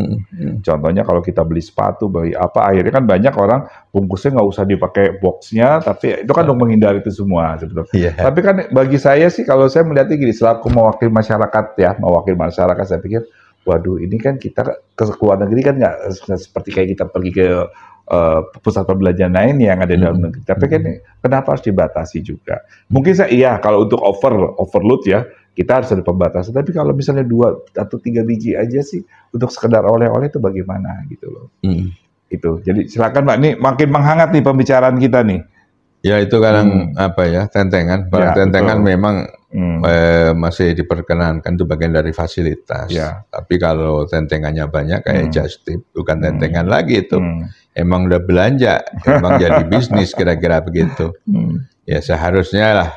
Contohnya kalau kita beli sepatu, beli apa, akhirnya kan banyak orang bungkusnya nggak usah dipakai boxnya, tapi itu kan untuk menghindari itu semua sebetulnya. Tapi kan bagi saya sih, kalau saya melihatnya gini, selaku mewakili masyarakat saya pikir, waduh ini kan kita ke luar negeri kan nggak seperti kayak kita pergi ke pusat perbelanjaan lain yang ada di dalam negeri. Tapi kan kenapa harus dibatasi juga? Mungkin kalau untuk overload ya, kita harus ada pembatasan. Tapi kalau misalnya 2 atau 3 biji aja sih untuk sekedar oleh-oleh itu bagaimana gitu loh. Itu. Jadi silakan Mbak, nih makin menghangat nih pembicaraan kita nih. Ya itu kadang tentengan. Barang tentengan memang masih diperkenankan, itu bagian dari fasilitas. Tapi kalau tentengannya banyak kayak just tip, bukan tentengan lagi itu. Emang udah belanja, emang jadi bisnis kira-kira begitu. Ya seharusnya lah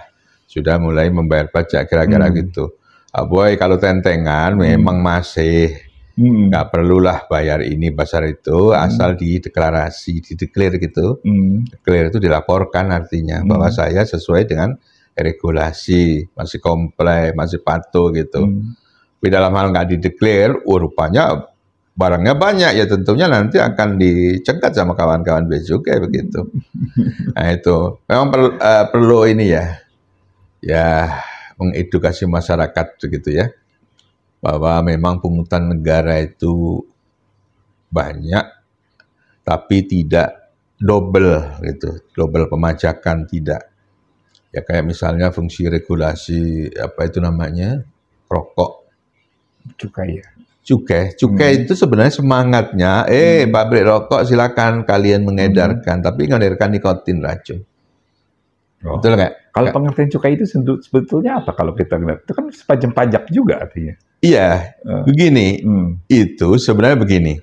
sudah mulai membayar pajak kira-kira gitu. Boy, kalau tentengan memang masih nggak perlulah bayar ini pasar itu, asal dideklarasi, dideklar gitu. Deklar itu dilaporkan artinya bahwa saya sesuai dengan regulasi, masih komplain, masih patuh gitu. Tapi dalam hal nggak dideklar, rupanya barangnya banyak, ya tentunya nanti akan dicegat sama kawan-kawan bea cukai begitu. Nah itu memang perlu ini ya mengedukasi masyarakat begitu ya, bahwa memang pungutan negara itu banyak, tapi tidak double gitu, double pemajakan tidak. Ya kayak misalnya fungsi regulasi rokok, cukai ya. Cukai itu sebenarnya semangatnya, pabrik rokok silakan kalian mengedarkan, tapi mengedarkan nikotin racun. Betul nggak? Kalau pengertian cukai itu sebetulnya apa kalau kita lihat? Itu kan sepanjang pajak juga artinya. Iya, begini, itu sebenarnya begini,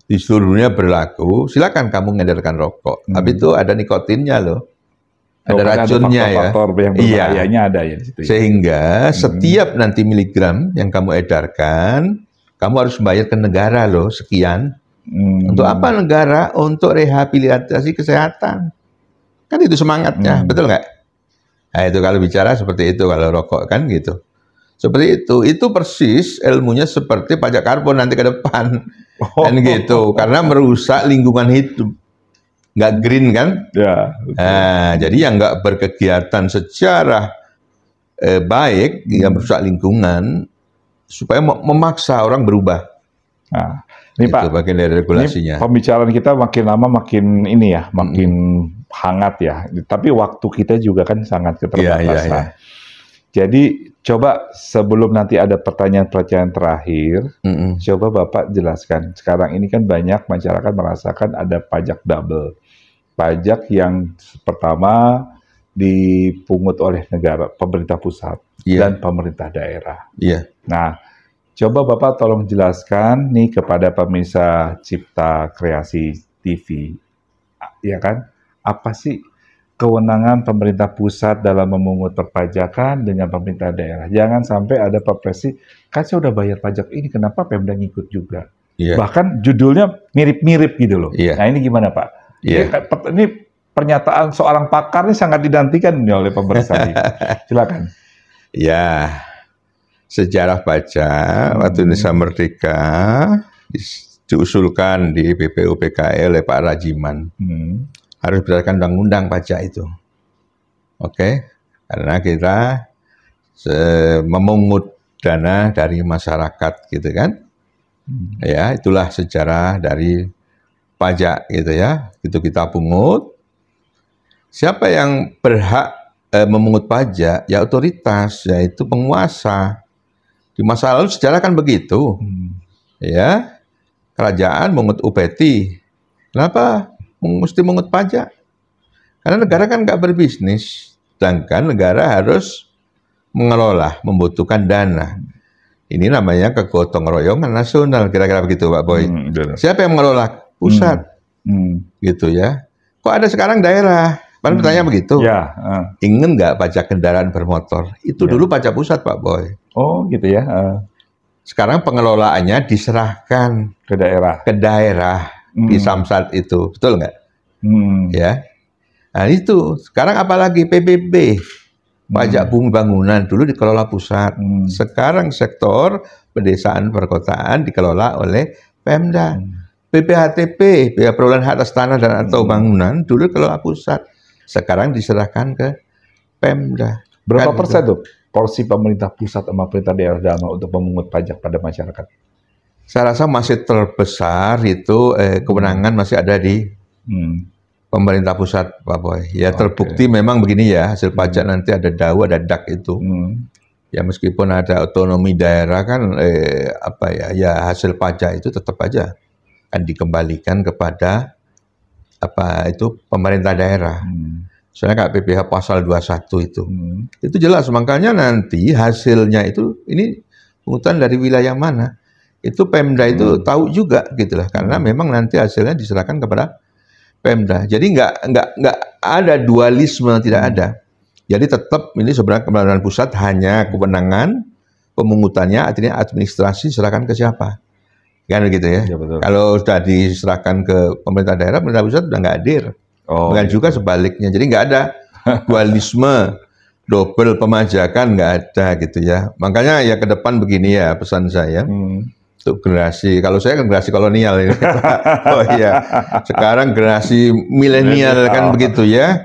di seluruh dunia berlaku, silakan kamu mengedarkan rokok, tapi itu ada nikotinnya loh. Ada racunnya ya. Faktor yang berbahayanya ada ya di situ. Sehingga setiap nanti miligram yang kamu edarkan, kamu harus bayar ke negara loh sekian. Untuk apa negara? Untuk rehabilitasi kesehatan. Kan itu semangatnya, betul nggak? Nah itu kalau bicara seperti itu, kalau rokok kan gitu. Seperti itu persis ilmunya seperti pajak karbon nanti ke depan. Kan gitu, karena merusak lingkungan hidup. Nggak green kan? Ya. Nah, jadi yang nggak berkegiatan secara baik, yang merusak lingkungan, supaya memaksa orang berubah. Nah, ini Itu Pak, bagian dari regulasinya. ini pembicaraan kita makin lama makin ini ya, makin hangat ya. Tapi waktu kita juga kan sangat keterbatasan. Iya. Jadi coba sebelum nanti ada pertanyaan-pertanyaan terakhir, coba Bapak jelaskan. Sekarang ini kan banyak masyarakat merasakan ada pajak double. Pajak yang pertama dipungut oleh negara, pemerintah pusat dan pemerintah daerah. Iya. Nah, coba Bapak tolong jelaskan nih kepada pemirsa Cipta Kreasi TV, ya kan? Apa sih kewenangan pemerintah pusat dalam memungut perpajakan dengan pemerintah daerah? Jangan sampai ada perpresi, kan saya udah bayar pajak ini, kenapa Pemda ngikut juga? Iya. Bahkan judulnya mirip-mirip gitu loh. Iya. Nah ini gimana Pak? Iya. Ini pernyataan seorang pakar ini sangat dinantikan nih oleh pemirsa. Silakan. Ya, sejarah pajak waktu Indonesia Merdeka diusulkan di BPUPKI oleh Pak Rajiman. Harus berdasarkan undang-undang pajak itu. Oke, karena kita memungut dana dari masyarakat gitu kan. Ya, itulah sejarah dari pajak gitu ya. Itu kita pungut. Siapa yang berhak memungut pajak? Ya otoritas, yaitu penguasa. Di masa lalu sejarah kan begitu. Ya, kerajaan mungut upeti. Kenapa mesti mungut pajak? Karena negara kan nggak berbisnis, sedangkan negara harus mengelola, membutuhkan dana. Ini namanya kegotong royongan nasional, kira-kira begitu Pak Boy. Siapa yang mengelola? Pusat, gitu ya. Kok ada sekarang daerah? Pertanyaan begitu. Ya. Ingin nggak pajak kendaraan bermotor? Itu dulu pajak pusat Pak Boy. Oh gitu ya. Sekarang pengelolaannya diserahkan Ke daerah. ke daerah di Samsat itu, betul nggak? Ya. Nah itu sekarang apalagi PBB, pajak bumi bangunan dulu dikelola pusat. Sekarang sektor pedesaan perkotaan dikelola oleh Pemda. PPHTP, biaya perolehan hak atas tanah dan atau bangunan dulu dikelola pusat. Sekarang diserahkan ke Pemda. Berapa persen tuh porsi pemerintah pusat sama pemerintah daerah dalam untuk memungut pajak pada masyarakat? Saya rasa masih terbesar itu kewenangan masih ada di pemerintah pusat, Pak Boy. Ya terbukti memang begini ya, hasil pajak nanti ada DAU, ada DAK itu. Ya meskipun ada otonomi daerah kan, ya hasil pajak itu tetap aja akan dikembalikan kepada pemerintah daerah. Soalnya kayak PPh pasal 21 itu. Itu jelas, makanya nanti hasilnya itu, ini pungutan dari wilayah mana? Itu Pemda itu tahu juga gitu lah, karena memang nanti hasilnya diserahkan kepada Pemda. Jadi nggak ada dualisme, tidak ada. Jadi tetap ini sebenarnya kewenangan pusat hanya kewenangan pemungutannya, artinya administrasi serahkan ke siapa? Kan begitu ya. Betul. Kalau sudah diserahkan ke pemerintah daerah, pemerintah pusat sudah nggak hadir. Bukan juga sebaliknya. Jadi nggak ada dualisme, double pemajakan, nggak ada gitu ya. Makanya ya ke depan begini ya pesan saya untuk generasi. Kalau saya kan generasi kolonial ini. Oh iya. Sekarang generasi milenial kan begitu ya.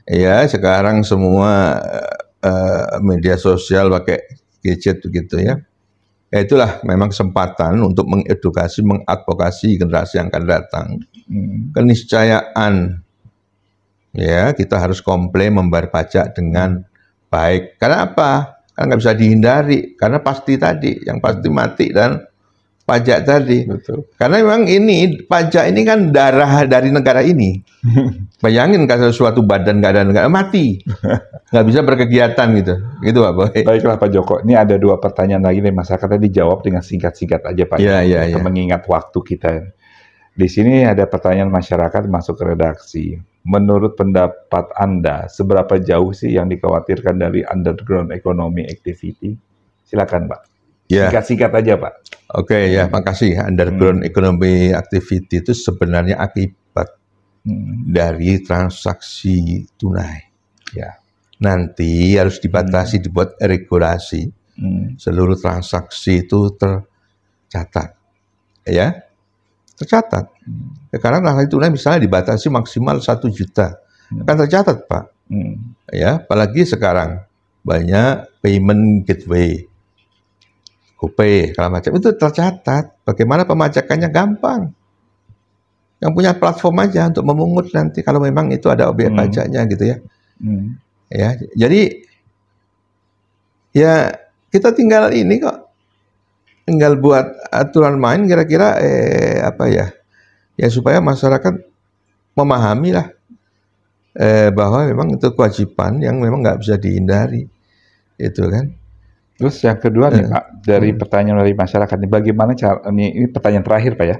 Ya sekarang semua media sosial pakai gadget begitu ya. Ya itulah memang kesempatan untuk mengedukasi, mengadvokasi generasi yang akan datang. Keniscayaan, ya kita harus komplain membayar pajak dengan baik. Karena apa? Karena nggak bisa dihindari. Karena pasti tadi, yang pasti mati dan pajak tadi. Betul. Karena memang ini pajak ini kan darah dari negara ini. Bayangin kalau suatu badan nggak ada negara mati, nggak bisa berkegiatan gitu Pak Boy. Baiklah Pak Joko, ini ada 2 pertanyaan lagi nih masyarakat tadi dijawab dengan singkat-singkat aja Pak. Iya. Mengingat waktu kita. Di sini ada pertanyaan masyarakat masuk ke redaksi. Menurut pendapat Anda, seberapa jauh sih yang dikhawatirkan dari underground economy activity? Silakan Pak. Ya. Singkat-singkat aja Pak. Oke, ya makasih. Underground economy activity itu sebenarnya akibat dari transaksi tunai. Ya. Nanti harus dibatasi, dibuat regulasi. Seluruh transaksi itu tercatat. Ya, tercatat. Sekarang transaksi tunai misalnya dibatasi maksimal 1 juta. Akan tercatat, Pak. Ya, apalagi sekarang banyak payment gateway. GoPay, kalau macam itu tercatat. Bagaimana pemajakannya gampang. Yang punya platform aja untuk memungut nanti kalau memang itu ada objek pajaknya gitu ya. Ya, jadi ya kita tinggal ini kok, tinggal buat aturan main kira-kira apa ya, ya supaya masyarakat memahami lah bahwa memang itu kewajiban yang memang nggak bisa dihindari, itu kan. Terus yang kedua nih Pak, dari pertanyaan dari masyarakat nih, bagaimana cara, ini pertanyaan terakhir Pak ya,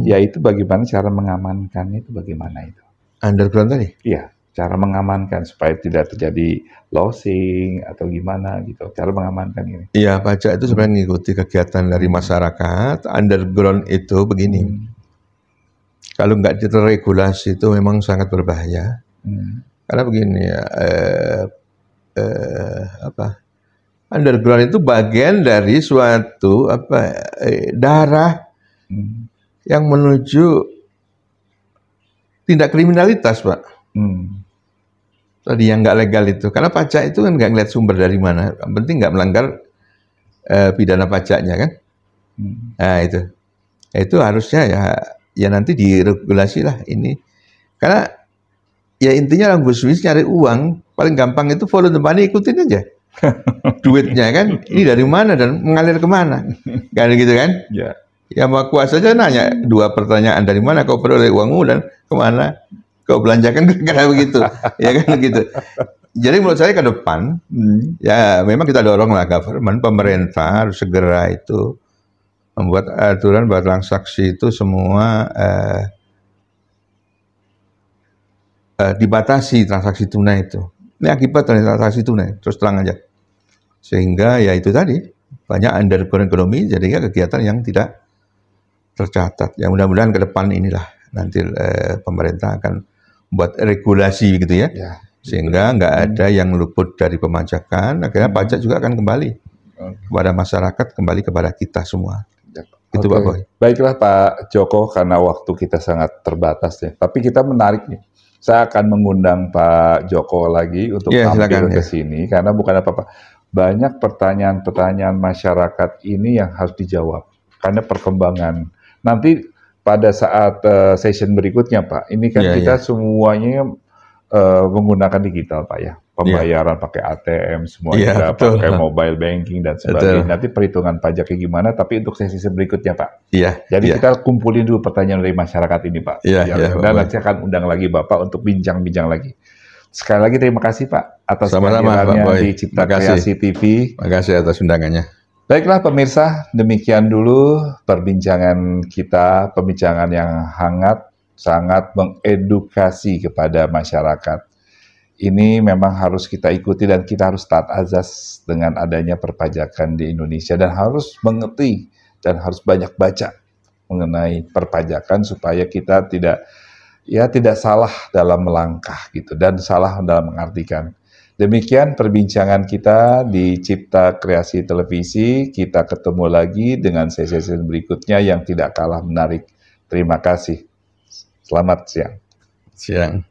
yaitu bagaimana cara mengamankannya itu, bagaimana itu? Underground tadi? Iya, cara mengamankan supaya tidak terjadi losing atau gimana gitu, cara mengamankan ini. Iya, pajak itu sebenarnya mengikuti kegiatan dari masyarakat. Underground itu begini, kalau nggak terregulasi itu memang sangat berbahaya. Karena begini ya, underground itu bagian dari suatu darah yang menuju tindak kriminalitas, Pak. Tadi yang nggak legal itu, karena pajak itu kan nggak ngeliat sumber dari mana, yang penting nggak melanggar pidana pajaknya kan. Nah itu harusnya ya nanti diregulasi lah ini, karena ya intinya orang bisnis nyari uang paling gampang itu follow the money, ikutin aja duitnya kan, ini dari mana dan mengalir kemana, kan gitu kan? Ya. Ya Maha Kuasa aja nanya 2 pertanyaan, dari mana kau peroleh uangmu dan kemana kau belanjakan, karena begitu, ya kan gitu. Jadi menurut saya ke depan, ya memang kita dorong lah government, pemerintah harus segera itu membuat aturan bahwa transaksi itu semua dibatasi, transaksi tunai itu. Ini akibat dari transaksi tunai, terus terang aja. Sehingga ya itu tadi, banyak underground ekonomi, jadinya kegiatan yang tidak tercatat. Ya mudah-mudahan ke depan inilah nanti pemerintah akan buat regulasi gitu ya, sehingga nggak ada yang luput dari pemajakan. Akhirnya pajak juga akan kembali kepada masyarakat, kembali kepada kita semua. Itu Pak Boy. Baiklah Pak Joko, karena waktu kita sangat terbatas ya. Tapi kita menarik nih. Saya akan mengundang Pak Joko lagi untuk tampil ke sini, karena bukan apa-apa. Banyak pertanyaan-pertanyaan masyarakat ini yang harus dijawab karena perkembangan. Nanti pada saat session berikutnya Pak, ini kan kita semuanya menggunakan digital Pak ya, pembayaran pakai ATM, semua juga pakai mobile banking dan sebagainya. Nanti perhitungan pajaknya gimana, tapi untuk sesi berikutnya Pak. Jadi kita kumpulin dulu pertanyaan dari masyarakat ini Pak. Dan nanti akan undang lagi Bapak untuk bincang-bincang lagi. Sekali lagi terima kasih Pak atas kehadirannya di Cipta Kreasi TV. Terima kasih atas undangannya. Baiklah pemirsa, demikian dulu perbincangan kita, perbincangan yang hangat, sangat mengedukasi kepada masyarakat. Ini memang harus kita ikuti dan kita harus taat azas dengan adanya perpajakan di Indonesia, dan harus mengerti dan harus banyak baca mengenai perpajakan supaya kita tidak salah dalam melangkah gitu, dan salah dalam mengartikan. Demikian perbincangan kita di Cipta Kreasi Televisi. Kita ketemu lagi dengan sesi berikutnya yang tidak kalah menarik. Terima kasih. Selamat siang. Siang.